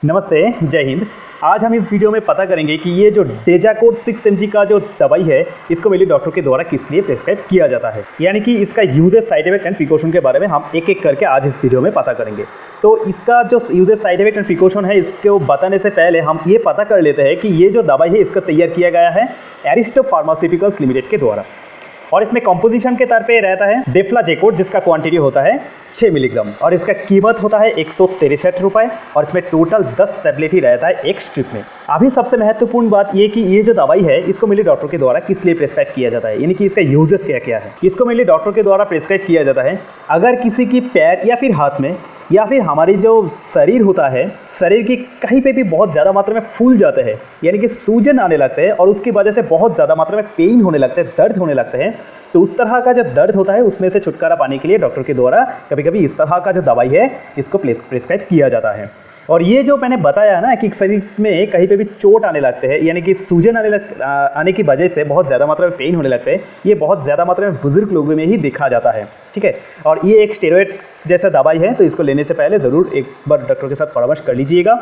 नमस्ते, जय हिंद। आज हम इस वीडियो में पता करेंगे कि ये जो डेजाकोर 6 mg का जो दवाई है, इसको मेरे डॉक्टर के द्वारा किस लिए प्रेस्क्राइब किया जाता है, यानी कि इसका uses, side effect and precaution के बारे में हम एक एक करके आज इस वीडियो में पता करेंगे। तो इसका जो uses, side effect and precaution है, इसको बताने से पहले हम ये पता कर लेते हैं कि ये जो दवाई है, इसका तैयार किया गया है एरिस्टो फार्मास्यूटिकल्स लिमिटेड के द्वारा, और इसमें कंपोजिशन के तौर पे रहता है डेफ्लाजेकोर, जिसका क्वांटिटी होता है 6 मिलीग्राम, और इसका कीमत होता है 163 रुपये, और इसमें टोटल 10 टैबलेट ही रहता है एक स्ट्रिप में। अभी सबसे महत्वपूर्ण बात ये कि ये जो दवाई है, इसको मेरे डॉक्टर के द्वारा किस लिए प्रेस्क्राइब किया जाता है, यानी कि इसका यूजेस क्या क्या है। इसको मेरे डॉक्टर के द्वारा प्रेस्क्राइब किया जाता है अगर किसी की पैर या फिर हाथ में या फिर हमारी जो शरीर होता है, शरीर की कहीं पे भी बहुत ज़्यादा मात्रा में फूल जाते हैं, यानी कि सूजन आने लगते हैं और उसकी वजह से बहुत ज़्यादा मात्रा में पेन होने लगते हैं, दर्द होने लगते हैं। तो उस तरह का जो दर्द होता है, उसमें से छुटकारा पाने के लिए डॉक्टर के द्वारा कभी कभी इस तरह का जो दवाई है, इसको प्रेस्क्राइब किया जाता है। और ये जो मैंने बताया ना कि शरीर में कहीं पे भी चोट आने लगते हैं, यानी कि सूजन आने की वजह से बहुत ज़्यादा मात्रा में पेन होने लगते हैं, ये बहुत ज़्यादा मात्रा में बुजुर्ग लोगों में ही देखा जाता है, ठीक है। और ये एक स्टेरॉइड जैसा दवाई है, तो इसको लेने से पहले ज़रूर एक बार डॉक्टर के साथ परामर्श कर लीजिएगा।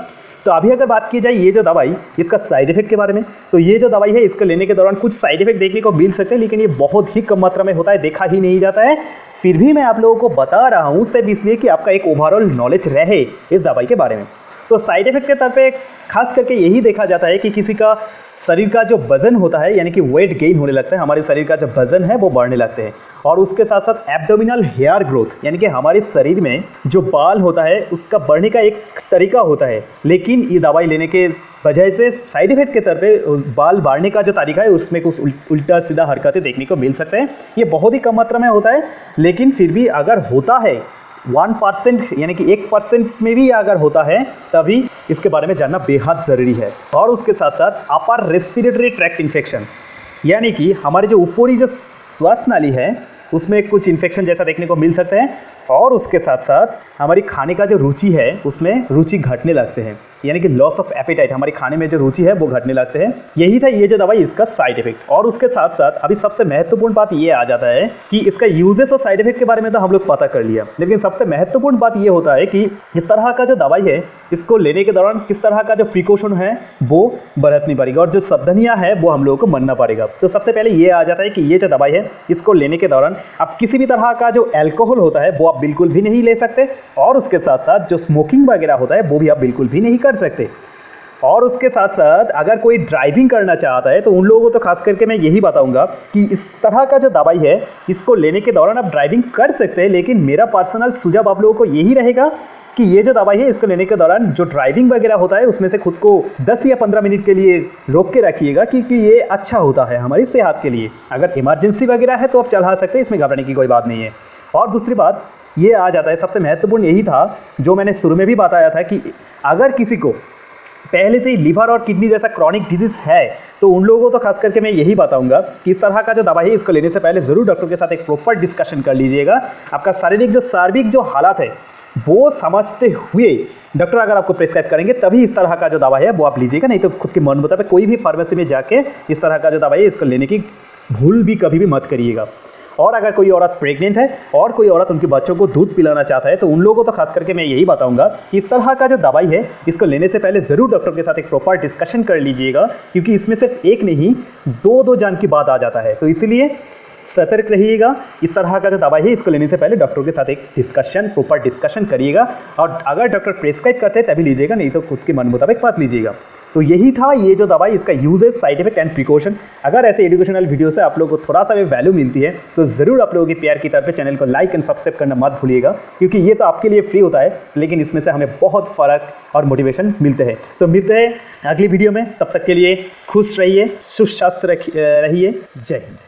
तो अभी अगर बात की जाए ये जो दवाई, इसका साइड इफेक्ट के बारे में, तो ये जो दवाई है, इसको लेने के दौरान कुछ साइड इफेक्ट देखने को मिल सकते हैं, लेकिन ये बहुत ही कम मात्रा में होता है, देखा ही नहीं जाता है। फिर भी मैं आप लोगों को बता रहा हूँ सिर्फ इसलिए कि आपका एक ओवरऑल नॉलेज रहे इस दवाई के बारे में। तो साइड इफेक्ट के तौर पे खास करके यही देखा जाता है कि किसी का शरीर का जो वजन होता है, यानी कि वेट गेन होने लगता है, हमारे शरीर का जो वजन है वो बढ़ने लगते हैं, और उसके साथ साथ एब्डोमिनल हेयर ग्रोथ, यानी कि हमारे शरीर में जो बाल होता है उसका बढ़ने का एक तरीका होता है। लेकिन ये दवाई लेने के वजह से साइड इफेक्ट के तौर पे बाल बढ़ने का जो तरीका है, उसमें कुछ उल्टा सीधा हरकतें देखने को मिल सकते हैं। ये बहुत ही कम मात्रा में होता है, लेकिन फिर भी अगर होता है 1%, यानी कि 1% में भी अगर होता है, तभी इसके बारे में जानना बेहद ज़रूरी है। और उसके साथ साथ अपर रेस्पिरेटरी ट्रैक्ट इन्फेक्शन, यानी कि हमारे जो ऊपरी जो श्वास नाली है, उसमें कुछ इन्फेक्शन जैसा देखने को मिल सकते हैं। और उसके साथ साथ हमारी खाने का जो रुचि है, उसमें रुचि घटने लगते हैं, यानी कि लॉस ऑफ एपेटाइट, हमारी खाने में जो रुचि है वो घटने लगते हैं। यही था ये जो दवाई, इसका साइड इफेक्ट। और उसके साथ साथ अभी सबसे महत्वपूर्ण बात ये आ जाता है कि इसका यूजेस और साइड इफेक्ट के बारे में तो हम लोग पता कर लिया, लेकिन सबसे महत्वपूर्ण बात ये होता है कि इस तरह का जो दवाई है, इसको लेने के दौरान किस तरह का जो प्रिकॉशन है वो बरतनी पड़ेगा, और जो सावधानियां है वो हम लोगों को मानना पड़ेगा। तो सबसे पहले ये आ जाता है कि ये जो दवाई है, इसको लेने के दौरान आप किसी भी तरह का जो अल्कोहल होता है वो आप बिल्कुल भी नहीं ले सकते, और उसके साथ साथ जो स्मोकिंग वगैरह होता है वो भी आप बिल्कुल भी नहीं कर सकते। और उसके साथ साथ अगर कोई ड्राइविंग करना चाहता है, तो उन लोगों को तो खास करके मैं यही बताऊंगा कि इस तरह का जो दवाई है, इसको लेने के दौरान आप ड्राइविंग कर सकते हैं, लेकिन मेरा पर्सनल सुझाव आप लोगों को यही रहेगा कि ये जो दवाई है, इसको लेने के दौरान जो ड्राइविंग वगैरह होता है, उसमें से खुद को 10 या 15 मिनट के लिए रोक के रखिएगा, क्योंकि ये अच्छा होता है हमारी सेहत के लिए। अगर इमरजेंसी वगैरह है तो आप चला सकते हैं, इसमें घबराने की कोई बात नहीं है। और दूसरी बात ये आ जाता है, सबसे महत्वपूर्ण यही था जो मैंने शुरू में भी बताया था कि अगर किसी को पहले से ही लीवर और किडनी जैसा क्रॉनिक डिजीज है, तो उन लोगों को तो खास करके मैं यही बताऊंगा कि इस तरह का जो दवाई है, इसको लेने से पहले ज़रूर डॉक्टर के साथ एक प्रॉपर डिस्कशन कर लीजिएगा। आपका शारीरिक जो सार्विक जो हालात है वो समझते हुए डॉक्टर अगर आपको प्रेस्क्राइब करेंगे, तभी इस तरह का जो दवाई है वो आप लीजिएगा, नहीं तो खुद के मन मुताबिक कोई भी फार्मेसी में जाके इस तरह का जो दवाई है, इसको लेने की भूल भी कभी भी मत करिएगा। और अगर कोई औरत प्रेग्नेंट है और कोई औरत उनके बच्चों को दूध पिलाना चाहता है, तो उन लोगों को तो खास करके मैं यही बताऊंगा कि इस तरह का जो दवाई है, इसको लेने से पहले ज़रूर डॉक्टर के साथ एक प्रॉपर डिस्कशन कर लीजिएगा, क्योंकि इसमें सिर्फ एक नहीं, दो जान की बात आ जाता है। तो इसलिए सतर्क रहिएगा। इस तरह का जो दवाई है, इसको लेने से पहले डॉक्टर के साथ एक प्रॉपर डिस्कशन करिएगा, और अगर डॉक्टर प्रेस्क्राइब करते हैं तभी लीजिएगा, नहीं तो खुद के मन मुताबिक मत लीजिएगा। तो यही था ये जो दवाई, इसका uses, side effect and precaution. अगर ऐसे एजुकेशनल वीडियो से आप लोगों को थोड़ा सा भी वैल्यू मिलती है, तो ज़रूर आप लोगों की प्यार की तरफ पे चैनल को लाइक एंड सब्सक्राइब करना मत भूलिएगा, क्योंकि ये तो आपके लिए फ्री होता है, लेकिन इसमें से हमें बहुत फ़र्क और मोटिवेशन मिलते हैं। तो मिलते हैं अगली वीडियो में, तब तक के लिए खुश रहिए, सुस्वस्थ रहिए। जय हिंद।